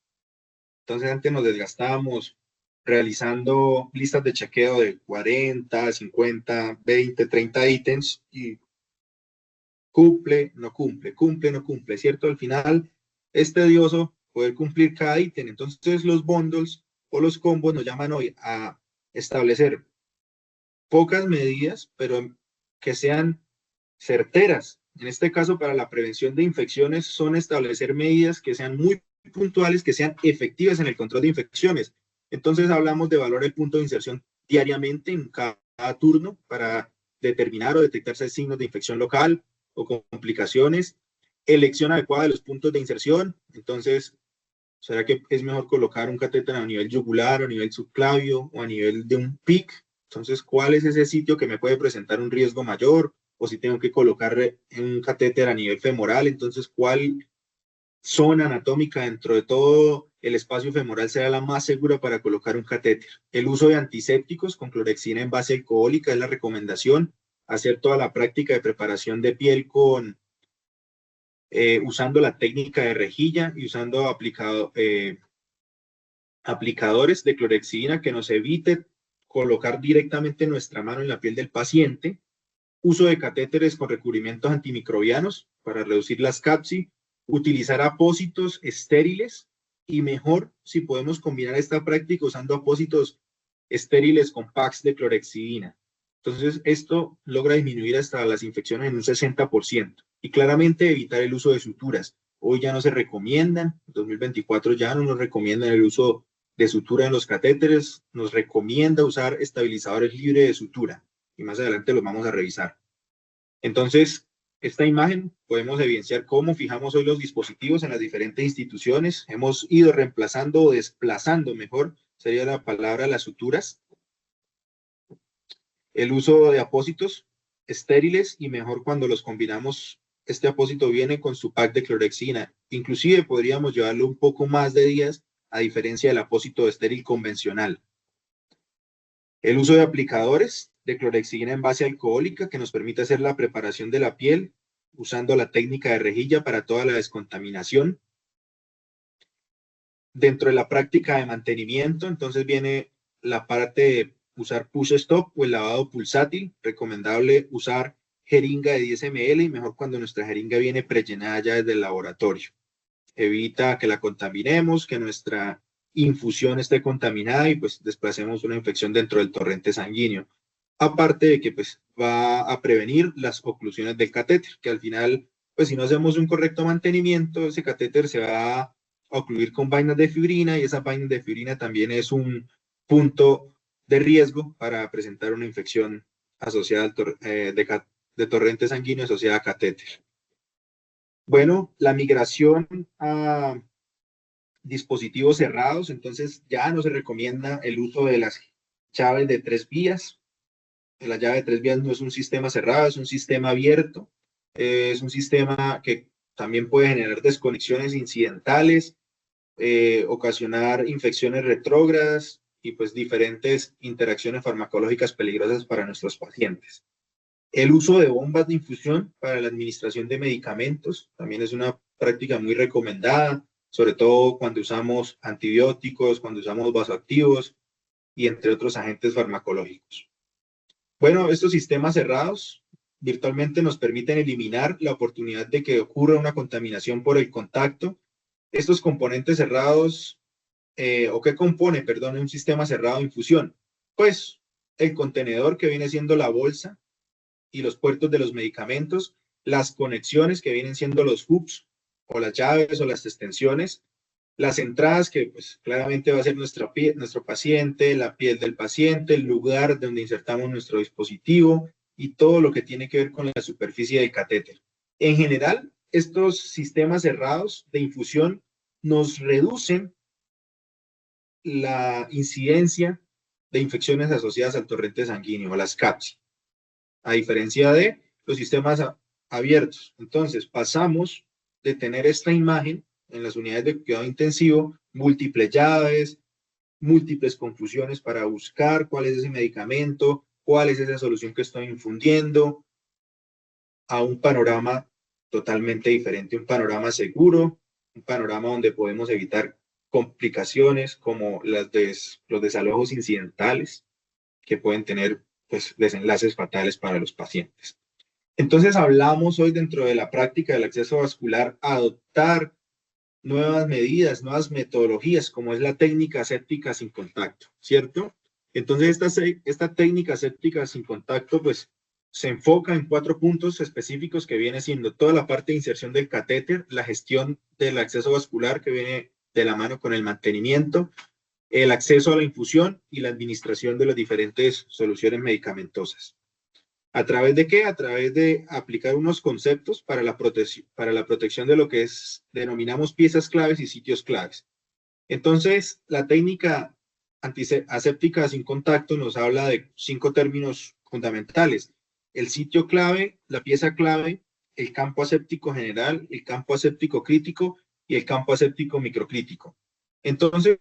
S3: Entonces antes nos desgastábamos realizando listas de chequeo de 40, 50, 20, 30 ítems y cumple, no cumple, cumple, no cumple, ¿cierto? Al final es tedioso poder cumplir cada ítem. Entonces los bundles o los combos nos llaman hoy a establecer pocas medidas, pero que sean certeras. En este caso, para la prevención de infecciones, son establecer medidas que sean muy puntuales, que sean efectivas en el control de infecciones. Entonces, hablamos de valorar el punto de inserción diariamente en cada turno para determinar o detectarse signos de infección local o complicaciones. Elección adecuada de los puntos de inserción. Entonces, ¿será que es mejor colocar un catéter a nivel yugular, a nivel subclavio o a nivel de un PIC? Entonces, ¿cuál es ese sitio que me puede presentar un riesgo mayor? O si tengo que colocar un catéter a nivel femoral, entonces, ¿cuál zona anatómica dentro de todo el espacio femoral será la más segura para colocar un catéter? El uso de antisépticos con clorexina en base alcohólica es la recomendación. Hacer toda la práctica de preparación de piel usando la técnica de rejilla y usando aplicadores de clorexidina que nos evite colocar directamente nuestra mano en la piel del paciente. uso de catéteres con recubrimientos antimicrobianos para reducir las CAPSI, utilizar apósitos estériles y mejor si podemos combinar esta práctica usando apósitos estériles con packs de clorhexidina. Entonces, esto logra disminuir hasta las infecciones en un 60% y claramente evitar el uso de suturas. Hoy ya no se recomiendan, en 2024 ya no nos recomiendan el uso de sutura en los catéteres, nos recomienda usar estabilizadores libres de sutura y más adelante los vamos a revisar. Entonces, esta imagen podemos evidenciar cómo fijamos hoy los dispositivos en las diferentes instituciones. Hemos ido reemplazando o desplazando, mejor sería la palabra, las suturas. El uso de apósitos estériles y mejor cuando los combinamos, este apósito viene con su pack de clorhexidina. Inclusive podríamos llevarlo un poco más de días a diferencia del apósito estéril convencional. El uso de aplicadores de clorhexidina en base alcohólica que nos permite hacer la preparación de la piel usando la técnica de rejilla para toda la descontaminación. Dentro de la práctica de mantenimiento, entonces viene la parte de usar push stop o el lavado pulsátil. Recomendable usar jeringa de 10 ml y mejor cuando nuestra jeringa viene prellenada ya desde el laboratorio. Evita que la contaminemos, que nuestra infusión esté contaminada y pues desplacemos una infección dentro del torrente sanguíneo. Aparte de que pues va a prevenir las oclusiones del catéter, que al final pues si no hacemos un correcto mantenimiento, ese catéter se va a ocluir con vainas de fibrina y esa vaina de fibrina también es un punto de riesgo para presentar una infección asociada al de torrente sanguíneo asociada a catéter. Bueno, la migración a dispositivos cerrados, entonces ya no se recomienda el uso de las llaves de 3 vías. La llave de 3 vías no es un sistema cerrado, es un sistema abierto, es un sistema que también puede generar desconexiones incidentales, ocasionar infecciones retrógradas y pues diferentes interacciones farmacológicas peligrosas para nuestros pacientes. El uso de bombas de infusión para la administración de medicamentos también es una práctica muy recomendada, sobre todo cuando usamos antibióticos, cuando usamos vasoactivos y entre otros agentes farmacológicos. Bueno, estos sistemas cerrados virtualmente nos permiten eliminar la oportunidad de que ocurra una contaminación por el contacto. Estos componentes cerrados, o qué compone, perdón, un sistema cerrado de infusión, pues el contenedor que viene siendo la bolsa y los puertos de los medicamentos, las conexiones que vienen siendo los hooks o las llaves o las extensiones, las entradas que pues claramente va a ser nuestro paciente, la piel del paciente, el lugar donde insertamos nuestro dispositivo y todo lo que tiene que ver con la superficie del catéter. En general, estos sistemas cerrados de infusión nos reducen la incidencia de infecciones asociadas al torrente sanguíneo, a las CAPSI, a diferencia de los sistemas abiertos. Entonces, pasamos de tener esta imagen en las unidades de cuidado intensivo, múltiples llaves, múltiples confusiones para buscar cuál es ese medicamento, cuál es esa solución que estoy infundiendo, a un panorama totalmente diferente, un panorama seguro, un panorama donde podemos evitar complicaciones como los desalojos incidentales que pueden tener pues, desenlaces fatales para los pacientes. Entonces hablamos hoy dentro de la práctica del acceso vascular a adoptar nuevas medidas, nuevas metodologías, como es la técnica aséptica sin contacto, ¿cierto? Entonces esta técnica aséptica sin contacto pues se enfoca en 4 puntos específicos que viene siendo toda la parte de inserción del catéter, la gestión del acceso vascular que viene de la mano con el mantenimiento, el acceso a la infusión y la administración de las diferentes soluciones medicamentosas. ¿A través de qué? A través de aplicar unos conceptos para la protección de lo que denominamos piezas claves y sitios claves. Entonces, la técnica aséptica sin contacto nos habla de 5 términos fundamentales. El sitio clave, la pieza clave, el campo aséptico general, el campo aséptico crítico y el campo aséptico microcrítico. Entonces,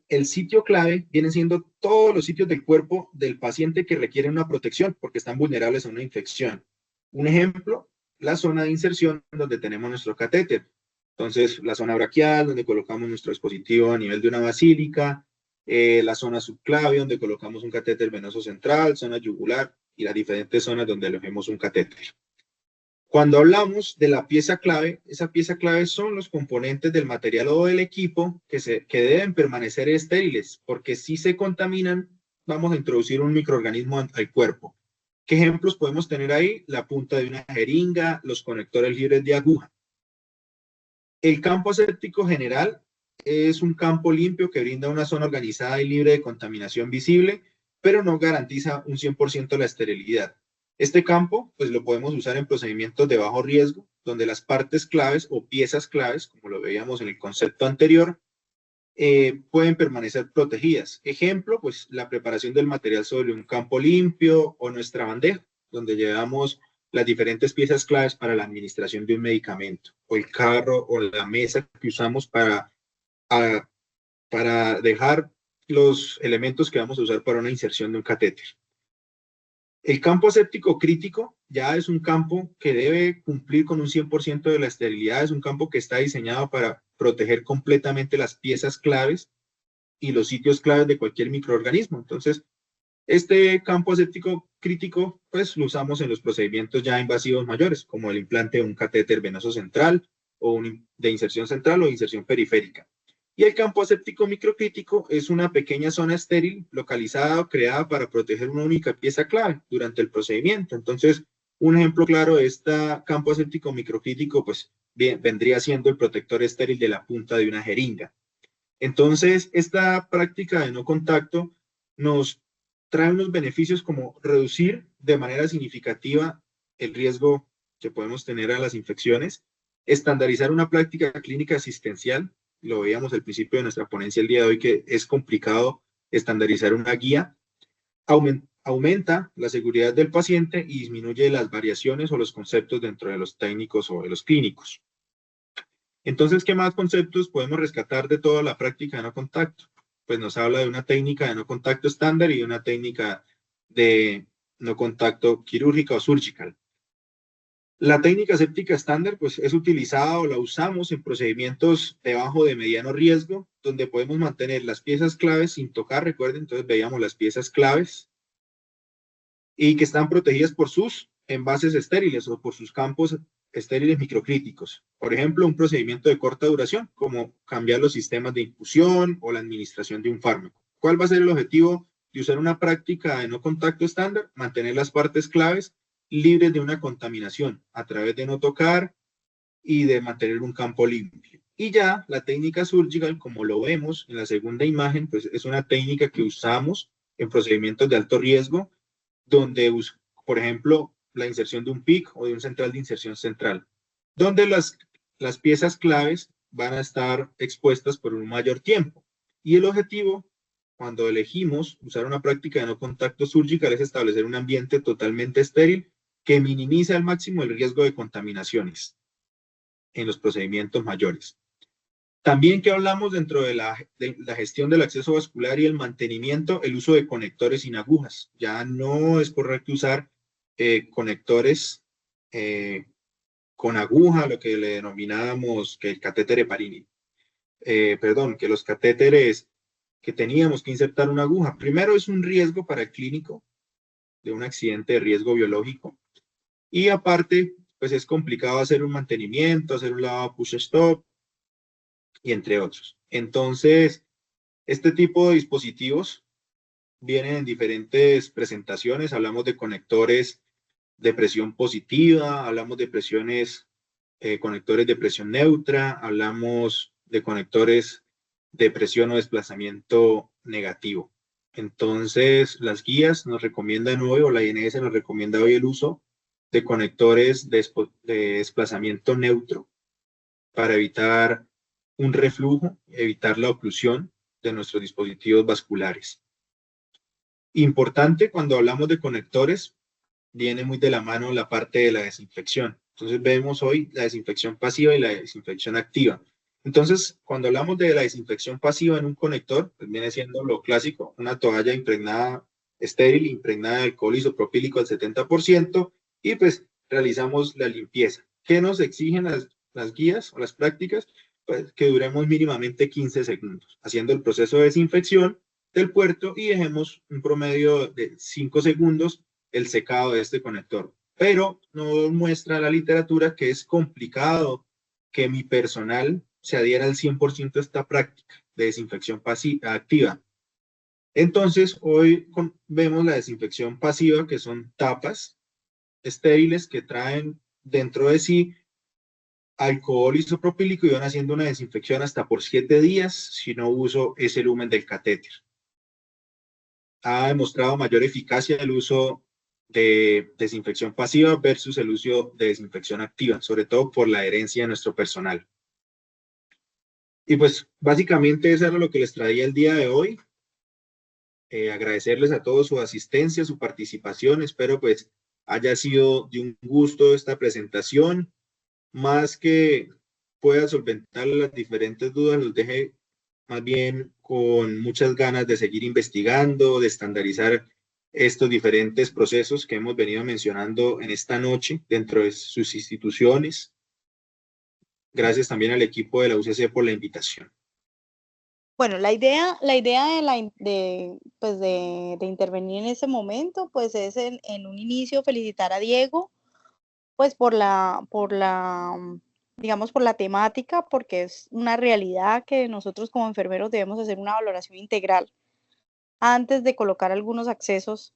S3: el sitio clave viene siendo todos los sitios del cuerpo del paciente que requieren una protección porque están vulnerables a una infección. Un ejemplo, la zona de inserción donde tenemos nuestro catéter. Entonces, la zona braquial, donde colocamos nuestro dispositivo a nivel de una basílica, la zona subclavia, donde colocamos un catéter venoso central, zona yugular, y las diferentes zonas donde alojemos un catéter. Cuando hablamos de la pieza clave, esa pieza clave son los componentes del material o del equipo que deben permanecer estériles, porque si se contaminan, vamos a introducir un microorganismo al cuerpo. ¿Qué ejemplos podemos tener ahí? La punta de una jeringa, los conectores libres de aguja. El campo aséptico general es un campo limpio que brinda una zona organizada y libre de contaminación visible, pero no garantiza un 100% la esterilidad. Este campo, pues lo podemos usar en procedimientos de bajo riesgo, donde las partes claves o piezas claves, como lo veíamos en el concepto anterior, pueden permanecer protegidas. Ejemplo, pues la preparación del material sobre un campo limpio o nuestra bandeja, donde llevamos las diferentes piezas claves para la administración de un medicamento, o el carro o la mesa que usamos para dejar los elementos que vamos a usar para una inserción de un catéter. El campo aséptico crítico ya es un campo que debe cumplir con un 100% de la esterilidad, es un campo que está diseñado para proteger completamente las piezas claves y los sitios claves de cualquier microorganismo. Entonces, este campo aséptico crítico, pues lo usamos en los procedimientos ya invasivos mayores, como el implante de un catéter venoso central, o de inserción central o de inserción periférica. Y el campo aséptico microcrítico es una pequeña zona estéril localizada o creada para proteger una única pieza clave durante el procedimiento. Entonces, un ejemplo claro de este campo aséptico microcrítico, pues bien, vendría siendo el protector estéril de la punta de una jeringa. Entonces, esta práctica de no contacto nos trae unos beneficios como reducir de manera significativa el riesgo que podemos tener a las infecciones, estandarizar una práctica clínica asistencial. Lo veíamos al principio de nuestra ponencia el día de hoy, que es complicado estandarizar una guía, aumenta la seguridad del paciente y disminuye las variaciones o los conceptos dentro de los técnicos o de los clínicos. Entonces, ¿qué más conceptos podemos rescatar de toda la práctica de no contacto? Pues nos habla de una técnica de no contacto estándar y de una técnica de no contacto quirúrgica o surgical. La técnica aséptica estándar pues, es utilizada o la usamos en procedimientos de bajo de mediano riesgo, donde podemos mantener las piezas claves sin tocar, recuerden, entonces veíamos las piezas claves, y que están protegidas por sus envases estériles o por sus campos estériles microcríticos. Por ejemplo, un procedimiento de corta duración, como cambiar los sistemas de infusión o la administración de un fármaco. ¿Cuál va a ser el objetivo de usar una práctica de no contacto estándar? Mantener las partes claves libres de una contaminación a través de no tocar y de mantener un campo limpio. Y ya la técnica surgical, como lo vemos en la segunda imagen, pues es una técnica que usamos en procedimientos de alto riesgo, donde, por ejemplo, la inserción de un PIC o de un central de inserción central, donde las piezas claves van a estar expuestas por un mayor tiempo. Y el objetivo, cuando elegimos usar una práctica de no contacto surgical, es establecer un ambiente totalmente estéril que minimiza al máximo el riesgo de contaminaciones en los procedimientos mayores. También que hablamos dentro de la gestión del acceso vascular y el mantenimiento, el uso de conectores sin agujas. Ya no es correcto usar conectores con aguja, lo que le denominábamos que el catéter heparínico. Que los catéteres que teníamos que insertar una aguja. Primero es un riesgo para el clínico de un accidente de riesgo biológico. Y aparte, pues es complicado hacer un mantenimiento, hacer un lavado push-stop, y entre otros. Entonces, este tipo de dispositivos vienen en diferentes presentaciones. Hablamos de conectores de presión positiva, hablamos de conectores de presión neutra, hablamos de conectores de presión o desplazamiento negativo. Entonces, las guías nos recomiendan hoy, o la INS nos recomienda hoy el uso de conectores de desplazamiento neutro para evitar un reflujo, evitar la oclusión de nuestros dispositivos vasculares. Importante cuando hablamos de conectores, viene muy de la mano la parte de la desinfección. Entonces vemos hoy la desinfección pasiva y la desinfección activa. Entonces, cuando hablamos de la desinfección pasiva en un conector, pues viene siendo lo clásico, una toalla impregnada, estéril, impregnada de alcohol isopropílico al 70%, y pues realizamos la limpieza. ¿Qué nos exigen las guías o las prácticas? Pues que duremos mínimamente 15 segundos, haciendo el proceso de desinfección del puerto y dejemos un promedio de 5 segundos el secado de este conector. Pero no muestra la literatura que es complicado que mi personal se adhiera al 100% a esta práctica de desinfección activa. Entonces, hoy vemos la desinfección pasiva, que son tapas estériles que traen dentro de sí alcohol isopropílico y van haciendo una desinfección hasta por 7 días si no uso ese lumen del catéter. Ha demostrado mayor eficacia el uso de desinfección pasiva versus el uso de desinfección activa, sobre todo por la adherencia de nuestro personal. Y pues básicamente eso era lo que les traía el día de hoy. Agradecerles a todos su asistencia, su participación. Espero pues haya sido de un gusto esta presentación. Más que pueda solventar las diferentes dudas, los deje más bien con muchas ganas de seguir investigando, de estandarizar estos diferentes procesos que hemos venido mencionando en esta noche dentro de sus instituciones. Gracias también al equipo de la UCC por la invitación.
S4: Bueno, la idea de intervenir en ese momento, pues es en un inicio felicitar a Diego, pues digamos, por la temática, porque es una realidad que nosotros como enfermeros debemos hacer una valoración integral antes de colocar algunos accesos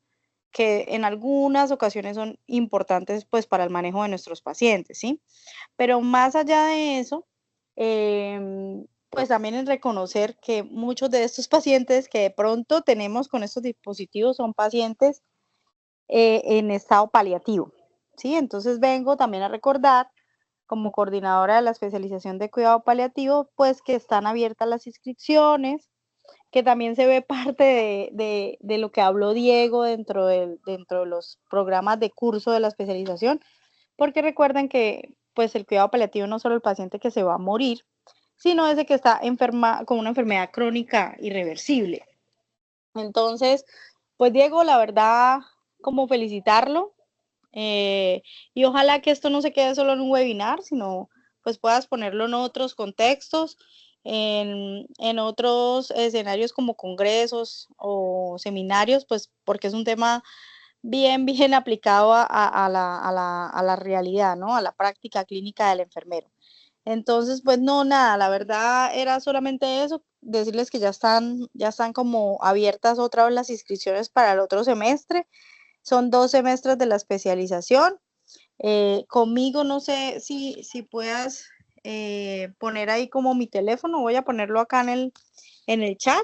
S4: que en algunas ocasiones son importantes pues para el manejo de nuestros pacientes, ¿sí? Pero más allá de eso, pues también es reconocer que muchos de estos pacientes que de pronto tenemos con estos dispositivos son pacientes en estado paliativo, ¿sí? Entonces vengo también a recordar, como coordinadora de la especialización de cuidado paliativo, pues que están abiertas las inscripciones, que también se ve parte de lo que habló Diego dentro de los programas de curso de la especialización, porque recuerden que pues el cuidado paliativo no es solo el paciente que se va a morir, sino ese que está con una enfermedad crónica irreversible. Entonces, pues Diego, la verdad, como felicitarlo, y ojalá que esto no se quede solo en un webinar, sino pues puedas ponerlo en otros contextos, en otros escenarios como congresos o seminarios, pues porque es un tema bien aplicado a la realidad, ¿no? A la práctica clínica del enfermero. Entonces, pues no, nada, la verdad era solamente eso, decirles que ya están como abiertas otra vez las inscripciones para el otro semestre. Son 2 semestres de la especialización. Conmigo no sé si puedas poner ahí como mi teléfono, voy a ponerlo acá en el chat,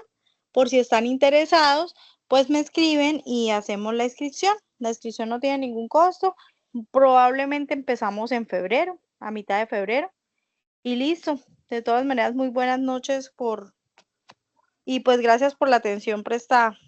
S4: por si están interesados, pues me escriben y hacemos la inscripción. La inscripción no tiene ningún costo, probablemente empezamos en febrero, a mitad de febrero, y listo. De todas maneras, muy buenas noches y pues gracias por la atención prestada.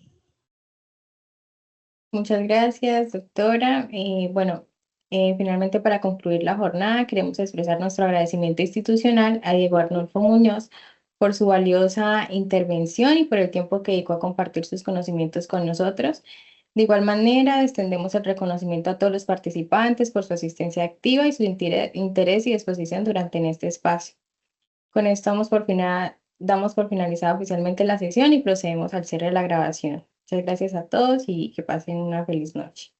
S1: Muchas gracias, doctora. Bueno, finalmente para concluir la jornada, queremos expresar nuestro agradecimiento institucional a Diego Arnulfo Muñoz por su valiosa intervención y por el tiempo que dedicó a compartir sus conocimientos con nosotros. De igual manera, extendemos el reconocimiento a todos los participantes por su asistencia activa y su interés y disposición durante este espacio. Con esto damos por finalizada oficialmente la sesión y procedemos al cierre de la grabación. Muchas gracias a todos y que pasen una feliz noche.